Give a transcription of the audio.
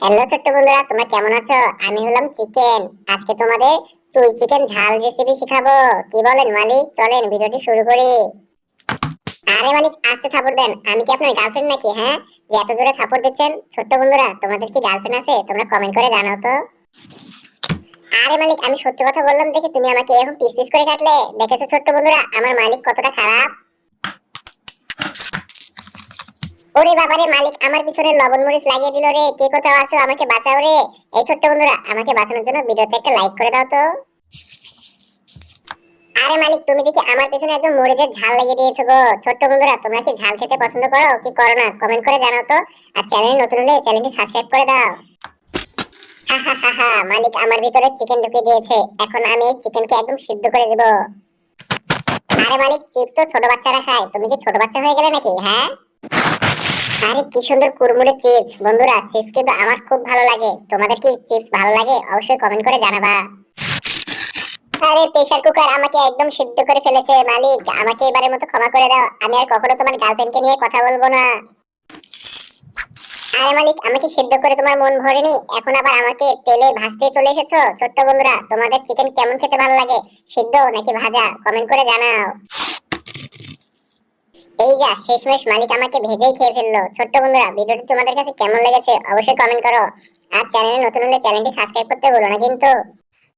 Hello ছোট্ট বন্ধুরা, তোমরা কেমন আছো? আমি হলাম চিকেন। আজকে তোমাদের চুই চিকেন ঝাল রেসিপি শিখাবো। কি বলেন মালিক? চলেন ভিডিওটি শুরু করি। আরে মালিক, আস্তে সাপোর্ট দেন। আমি কি আপনার গার্লফ্রেন্ড নাকি? হ্যাঁ, যে এত জোরে সাপোর্ট দিচ্ছেন। ছোট্ট বন্ধুরা, তোমাদের কি গার্লফ্রেন্ড আছে? তোমরা কমেন্ট করে জানাও তো। আরে মালিক, আমি সত্যি কথা বললাম দেখে তুমি আমাকে এরকম পিস পিস করে কাটলে। দেখেছো ছোট্ট বন্ধুরা, আমার মালিক কতটা খারাপ। ওরে বাবারে মালিক, আমার পিছনে লবণ মরিচ লাগিয়ে দিল রে। কে কোথাও আছো? আমাকে বাঁচাও রে। এই ছোট্ট বন্ধুরা, আমাকে বাঁচানোর জন্য ভিডিওতে একটা লাইক করে দাও তো। আরে মালিক, তুমি দেখি আমার পেছনে একদম মরিচের ঝাল লাগিয়ে দিয়েছো গো। ছোট্ট বন্ধুরা, তোমরা কি ঝাল খেতে পছন্দ করো কি করো না কমেন্ট করে জানাও তো। আর চ্যানেল নতুন হলে চ্যানেলটি সাবস্ক্রাইব করে দাও। হা হা হা হা, মালিক আমার ভিতরে চিকেন ঢুকিয়ে দিয়েছে। এখন আমি এই চিকেনকে একদম সিদ্ধ করে দেব। আরে মালিক, চিপস তো ছোট বাচ্চারা খায়, তুমি কি ছোট বাচ্চা হয়ে গেলে নাকি? হ্যাঁ। আরে কি সুন্দর কুড়মুড়ে চিপস। বন্ধুরা, চিপস কিন্তু আমার খুব ভালো লাগে। তোমাদের কি চিপস ভালো লাগে? অবশ্যই কমেন্ট করে জানাবা। আরে প্রেসার কুকার আমাকে একদম সিদ্ধ করে ফেলেছে মালিক। আমাকে এবারের মতো ক্ষমা করে দাও। আমি আর কখনো তোমার গার্লফ্রেন্ডকে নিয়ে কথা বলবো না। আরে মালিক, আমাকে সিদ্ধ করে তোমার মন ভরেনি, এখন আবার আমাকে তেলে ভাজতে চলে এসেছো। ছোট্ট বন্ধুরা, তোমাদের চিকেন কেমন খেতে ভালো লাগে? সিদ্ধ নাকি ভাজা? কমেন্ট করে জানাও। এই যা শেষমেশ মালিক আমাকে ভেজেই খেয়ে ফেললো। ছোট্ট বন্ধুরা, ভিডিওটি তোমাদের কাছে কেমন লেগেছে অবশ্যই কমেন্ট করো। আর চ্যানেলে নতুন হলে চ্যানেলটি সাবস্ক্রাইব করতে ভুলো না কিন্তু।